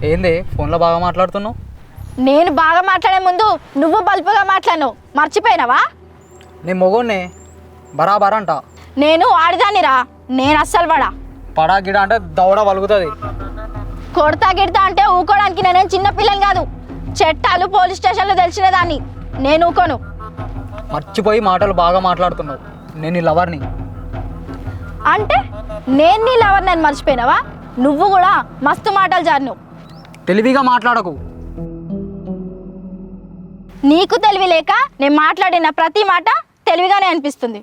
ఏంది ఫోన్లో బాగా మాట్లాడుతున్నావు? నేను బాగా మాట్లాడే ముందు నువ్వు బల్పుగా మాట్లాడినావు, మర్చిపోయినావా? నీ మొగోన్నే బరాబర్ అంట. నేను ఆడిదానిరా, నేను అస్సలు పడా. పడా గిడ అంటే దౌడ వలుగుతుంది. కొడతా గిడతా అంటే ఊకోవడానికి నేనేం చిన్న పిల్లని కాదు. చట్టాలు పోలీస్ స్టేషన్లో తెలిసిన దాన్ని, నేను ఊకోను. మర్చిపోయి మాటలు బాగా మాట్లాడుతున్నావు. నేను నీ లవర్ని. అంటే నేను నీ లవర్ నేను మర్చిపోయినావా? నువ్వు కూడా మస్తు మాటలు జారినావు. తెలివిగా మాట్లాడకు. నీకు తెలివి లేక నేను మాట్లాడిన ప్రతి మాట తెలివిగానే అనిపిస్తుంది.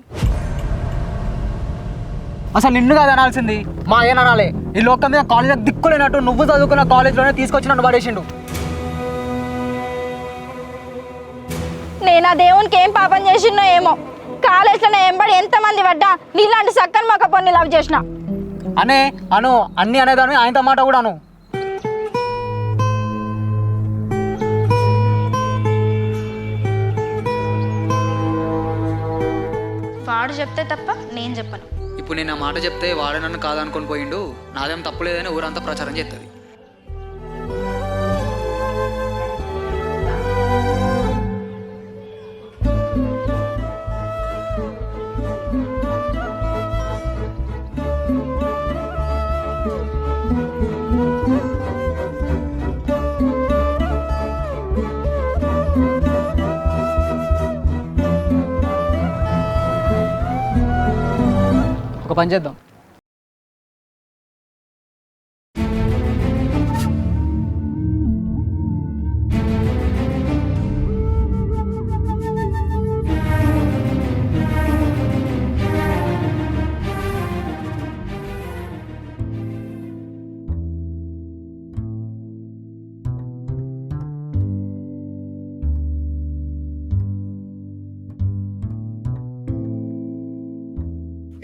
అసలు నిన్ను కాదు అనాల్సింది, మా ఆయన అనాలి. ఈ లోకం మీద కాలేజ్ దిక్కులేనట్టు నువ్వు చదువుకున్న కాలేజ్లోనే తీసుకొచ్చి నన్ను పడేసిండు. నేను ఆ దేవునికి ఏం పాపం చేసినో ఏమో, కాలేజ్లో ఎంబడి ఎంతమంది పడ్డా నీలాంటి సక్కని మొక్క పొన్ని లవ్ చేసిన. అను అన్ని అనేదాన్ని ఆయనతో మాట కూడా అను. వాడు చెప్తే తప్ప నేను చెప్పను. ఇప్పుడు నేను ఆ మాట చెప్తే వాడే నన్ను కాదనుకొని పోయిండు. నాదేం తప్పులేదని ఊరంతా ప్రచారం చేస్తుంది. ఒక పని చేద్దాం.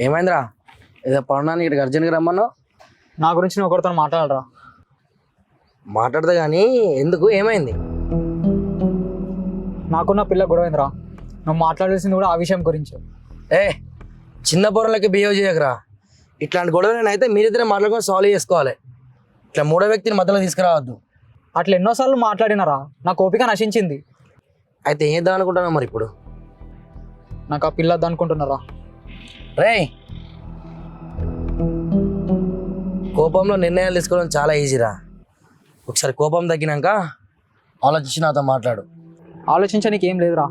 ఏమైందిరా? ఏదో పడడానికి ఇక్కడ అర్జెంట్గా రమ్మన్నావు. నా గురించి నువ్వు ఒకరితో మాట్లాడరా. మాట్లాడదా కానీ ఎందుకు, ఏమైంది? నాకున్న పిల్ల గొడవైందిరా. నువ్వు మాట్లాడాల్సింది కూడా ఆ విషయం గురించి. చిన్న పొరలకి బిహేవ్ చేయకరా. ఇట్లాంటి గొడవలు అయితే మీరిద్దరే మాట్లాడుకొని సాల్వ్ చేసుకోవాలి. ఇట్లా మూడో వ్యక్తిని మధ్యలో తీసుకురావద్దు. అట్లా ఎన్నోసార్లు మాట్లాడినారా, నాకు ఓపిక నశించింది. అయితే ఏం చేద్దాం అనుకుంటున్నావు మరి ఇప్పుడు? నాకు ఆ పిల్లద్దు అనుకుంటున్నారా. రేయ్, కోపంలో నిర్ణయాలు తీసుకోవడం చాలా ఈజీరా. ఒకసారి కోపం తగ్గినాక ఆలోచించి నాతో మాట్లాడు. ఆలోచించడానికి ఏం లేదురా.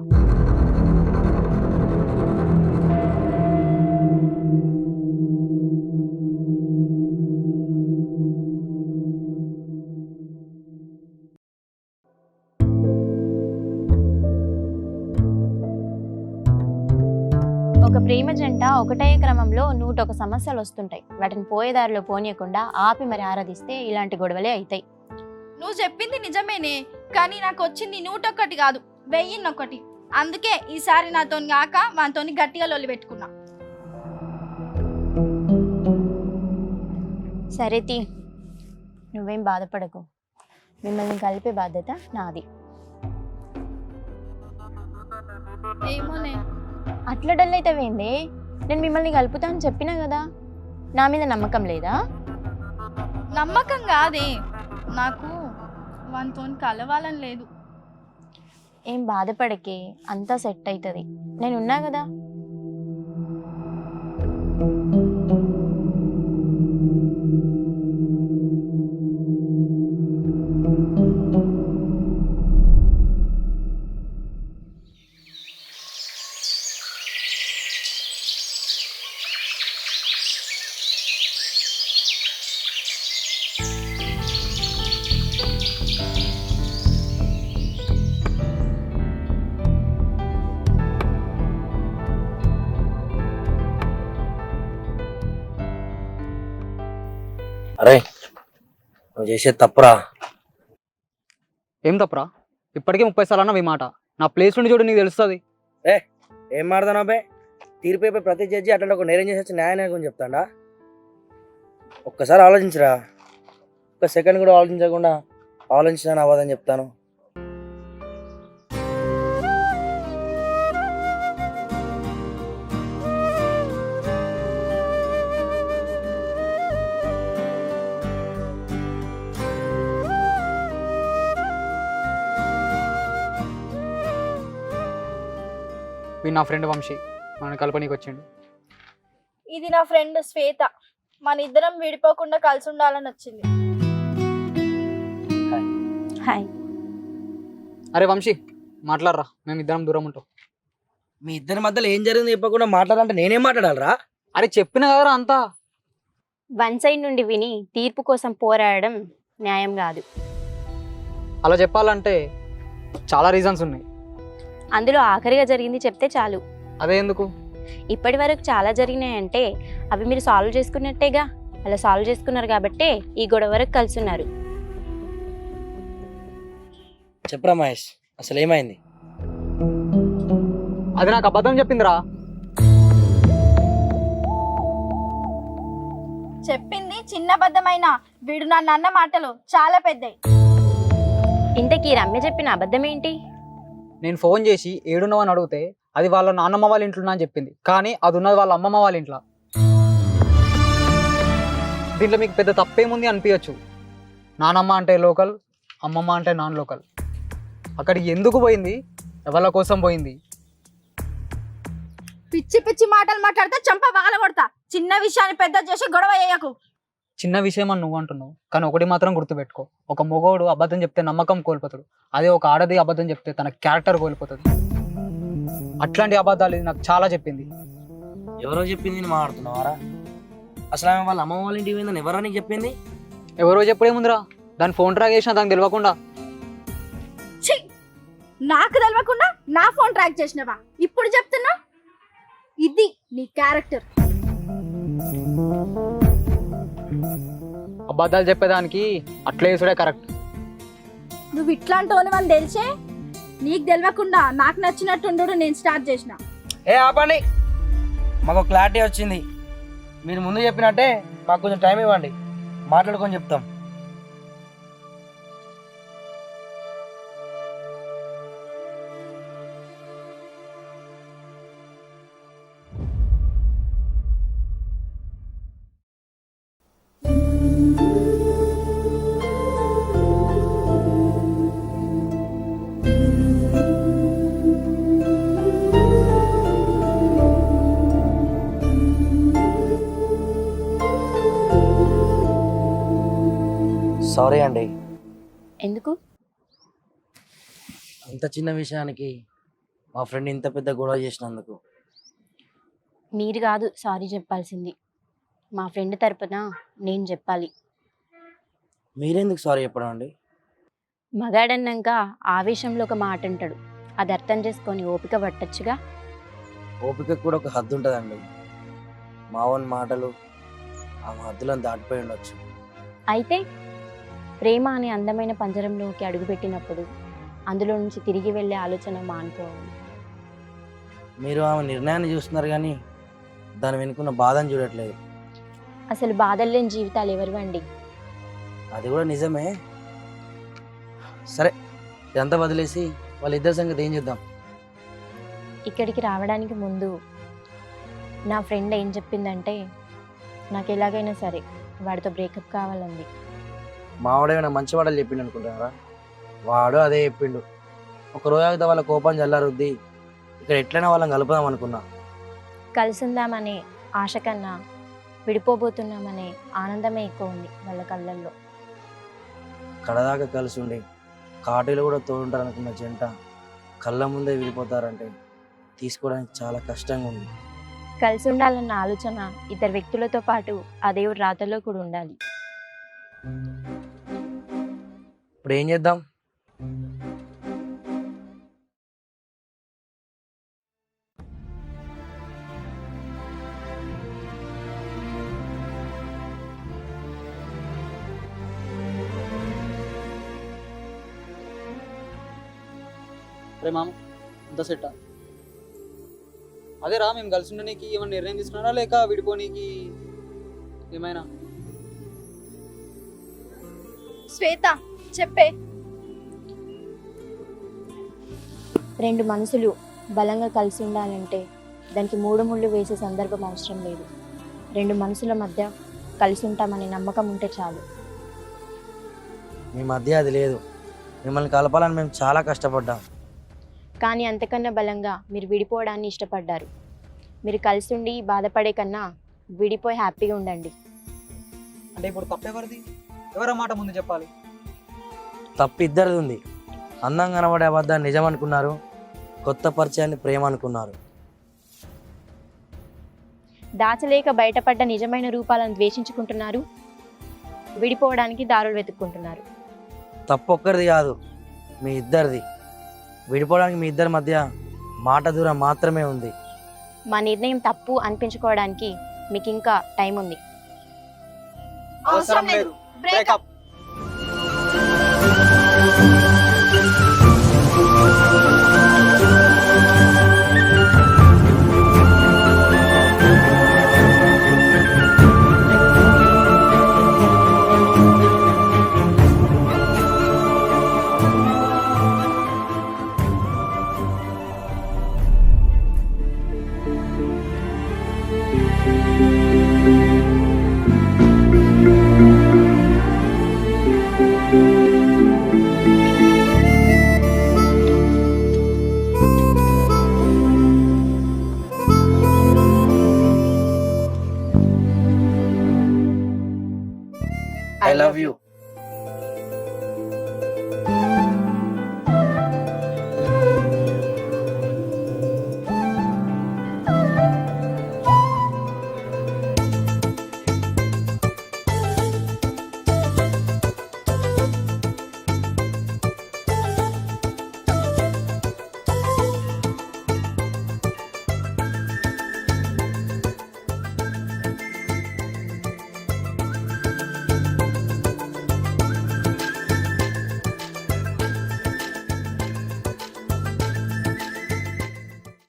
ఒక ప్రేమ జంట ఒకటే క్రమంలో 101 సమస్యలు వస్తుంటాయి. వాటిని పోయేదారిలో పోనీయకుండా ఆపి మరి ఆరాధిస్తే ఇలాంటి గొడవలే అవుతాయి. నువ్వు చెప్పింది నిజమేనే, కానీ నాకు వచ్చింది 101 కాదు, 1001. అందుకే ఈసారి నాతో కాక వాతో గట్టిగా లొల్లి పెట్టుకున్నా. సరే తీ, నువ్వేం బాధపడకు. మిమ్మల్ని కలిపే బాధ్యత నాది. ఏమోనే, అట్లా డల్ అయితే వేందే? నేను మిమ్మల్ని కలుపుతా అని చెప్పినా కదా. నా మీద నమ్మకం లేదా? నమ్మకం కాదే, నాకు వాతో కలవాలని లేదు. ఏం బాధపడకే, అంతా సెట్ అవుతుంది. నేనున్నా కదా. అరే, నువ్వు చేసేది తప్పురా. ఏం తప్పురా? ఇప్పటికే 30 సార్లు అన్నావు ఈ మాట. నా ప్లేస్ నుండి చూడు, నీకు తెలుస్తుంది. ఏం మాడతావు బే? తీర్పు ప్రతి జడ్జి అట్లా ఒక నేరం చేసి న్యాయ గురించి చెప్తాడా? ఒక్కసారి ఆలోచించరా. ఒక్క సెకండ్ కూడా ఆలోచించకుండా ఆలోచించిన అవ్వదని చెప్తాను. వీడు నా ఫ్రెండ్ వంశీ, మన కల్పనీకి వచ్చిండు. ఇది నా ఫ్రెండ్ శ్వేత. మన ఇద్దరం విడిపోకుండా కలిసి ఉండాలని వచ్చింది. హాయ్. అరే వంశీ, మాట్లాడరా, మేము ఇద్దరం దూరం ఉంటాం. మీ ఇద్దరి మధ్యలో ఏం జరిగింది చెప్పకుండా మాట్లాడాలంటే నేనేం మాట్లాడాలరా? అరే చెప్పిన కదరా అంతా. వన్ సైడ్ నుండి విని తీర్పు కోసం పోరాడడం న్యాయం కాదు. అలా చెప్పాలంటే చాలా రీజన్స్ ఉన్నాయి. అందులో ఆఖరిగా జరిగింది చెప్తే చాలు. అదే ఎందుకు? ఇప్పటి వరకు చాలా జరిగినాయంటే అవి మీరు సాల్వ్ చేసుకున్నట్టేగా. అలా సాల్వ్ చేసుకున్నారు కాబట్టే ఈ గొడవ వరకు కలిసి ఉన్నారు. చెప్పరా మహేష్, అసలు ఏమైంది? అది నాకు అబద్ధం చెప్పిందిరా. చెప్పింది చిన్న అబద్ధమైన వీడు నన్ను అన్న మాటలు చాలా పెద్దవి. ఇంతకీ రమ్య చెప్పిన అబద్ధం ఏంటి? నేను ఫోన్ చేసి ఏడున్నావని అడిగితే అది వాళ్ళ నాన్నమ్మ వాళ్ళ ఇంట్లో అని చెప్పింది, కానీ అది ఉన్నది వాళ్ళ అమ్మమ్మ వాళ్ళ ఇంట్లో. దీంట్లో మీకు పెద్ద తప్పేముంది అనిపించచ్చు. నానమ్మ అంటే లోకల్, అమ్మమ్మ అంటే నాన్ లోకల్. అక్కడికి ఎందుకు పోయింది, ఎవరి కోసం పోయింది? పిచ్చి పిచ్చి మాటలు మాట్లాడితే చంప పగల కొడతా. చిన్న విషయాన్ని పెద్ద చేసి గొడవ చేయకు. చిన్న విషయం అని నువ్వు అంటున్నావు, కానీ ఒకటి మాత్రం గుర్తుపెట్టుకో, ఒక మగవాడు అబద్ధం చెప్తే నమ్మకం కోల్పోతాడు, అదే ఒక ఆడది అబద్ధం చెప్తే తన క్యారెక్టర్ కోల్పోతుంది. అట్లాంటి అబద్ధాలు ఇది నాకు చాలా చెప్పింది. ఎవరో చెప్పింది నేను మాట్లాడుతున్నావారా? అసలు ఆమె వాళ్ళ అమ్మమ్మ వాళ్ళ ఇంటికి పోయిందని ఎవరో నీకు చెప్పింది? ఎవరో చెప్పుడేముందిరా, దాని ఫోన్ ట్రాక్ చేసినా దానికి తెలియకుండా. ఛీ! నాకు తెలియకుండా నా ఫోన్ ట్రాక్ చేసినవా? ఇప్పుడు చెప్తున్నా, ఇది నీ క్యారెక్టర్. అబద్ధాలు చెప్పేదానికి అట్లా వేసుడే కరెక్ట్. నువ్వు ఇట్లాంటి అని తెలిసే నీకు తెలియకుండా నాకు నచ్చినట్టు నేను స్టార్ట్ చేసిన. ఏ ఆపండి, మాకు క్లారిటీ వచ్చింది. మీరు ముందు చెప్పినట్టే మాకు కొంచెం టైం ఇవ్వండి, మాట్లాడుకొని చెప్తాం. సారీ అండి. ఎందుకు? ఇంత చిన్న విషయానికి మా ఫ్రెండ్ ఇంత పెద్ద గొడవ చేసినందుకు. మీరు కాదు సారీ చెప్పాల్సింది, మా ఫ్రెండ్ తరపున నేను చెప్పాలి. మీరెందుకు సారీ చెప్పడం అండి? మగాడన్నాక ఆవేశంలో ఒక మాట అంటాడు, అది అర్థం చేసుకొని ఓపిక పట్టచ్చుగా. ఓపిక కూడా ఒక హద్దు ఉంటుందండి. మావన్ మాటలు ఆ హద్దులను దాటిపోయి ఉండొచ్చు. అయితే ప్రేమ అనే అందమైన పంజరంలోకి అడుగుపెట్టినప్పుడు అందులో నుంచి తిరిగి వెళ్ళే ఆలోచన మానుకోవాలి. మీరు ఆమె నిర్ణయాన్ని చూస్తున్నారు కానీ దాని వెనుకున్న బాధను చూడట్లేదు. అసలు బాధలు లేని జీవితాలు ఎవరివండి? అది కూడా నిజమే. సరే, ఇదంతా వదిలేసి వాళ్ళిద్దరి సంగతి ఏం చేద్దాం? ఇక్కడికి రావడానికి ముందు నా ఫ్రెండ్ ఏం చెప్పిందంటే నాకు ఎలాగైనా సరే వాడితో బ్రేకప్ కావాలంది. మావాడేమైనా మంచి వాడలు చెప్పిండు అనుకుంటున్నారా? వాడు అదే చెప్పిండు. ఒక రోజు వాళ్ళ కోపం చల్లారుద్ది, ఇక్కడ ఎట్లయినా వాళ్ళని కలుపుదాం అనుకున్నా. కలిసిందామనే ఆశ కన్నా విడిపోబోతున్నామనే ఆనందమే ఎక్కువ ఉంది వాళ్ళ కళ్ళల్లో. కడదాకా కలిసి ఉండి కాటీలు కూడా తోడుంటారు అనుకున్న జంట కళ్ళ ముందే విడిపోతారంటే తీసుకోవడానికి చాలా కష్టంగా ఉంది. కలిసి ఉండాలన్న ఆలోచన ఇద్దరు వ్యక్తులతో పాటు ఆ దేవుడు రాతలో కూడా ఉండాలి. ఇప్పుడు ఏం చేద్దాం? అరే మామ, అంత సెట్టా? అదేరా, మేము కలిసి ఉండడానికి ఏమైనా నిర్ణయం తీసుకున్నారా లేక విడిపోనీకి ఏమైనా? శ్వేత చెప్పే. రెండు మనసులు బలంగా కలిసి ఉండాలంటే దానికి మూడు ముళ్ళు వేసే సందర్భం అవసరం లేదు. రెండు మనసుల మధ్య కలిసి ఉంటామనే నమ్మకం ఉంటే చాలు. మీ మధ్య అది లేదు. మిమ్మల్ని కలపాలని మేము చాలా కష్టపడ్డాం. కానీ అంతకన్నా బలంగా మీరు విడిపోవడాన్ని ఇష్టపడ్డారు. మీరు కలిసి ఉండి బాధపడే కన్నా విడిపోయి హ్యాపీగా ఉండండి. అంటే ఇప్పుడు తప్పెవరిది? ఎవరి మాట ముందు చెప్పాలి? తప్పు ఇద్దరిది ఉంది. అందంగా కనబడే అబద్ధాన్ని నిజం అనుకున్నారు, కొత్త పరిచయాన్ని ప్రేమ అనుకున్నారు. దాచలేక బయటపడ్డ నిజమైన రూపాలను ద్వేషించుకుంటున్నారు, విడిపోవడానికి దారులు వెతుక్కుంటున్నారు. తప్పు ఒక్కరిది కాదు, మీ ఇద్దరిది. విడిపోవడానికి మీ ఇద్దరి మధ్య మాట దూరం మాత్రమే ఉంది. మా నిర్ణయం తప్పు అనిపించుకోవడానికి మీకు ఇంకా టైం ఉంది. అవసరం లేదు. బ్రేకప్. I love you.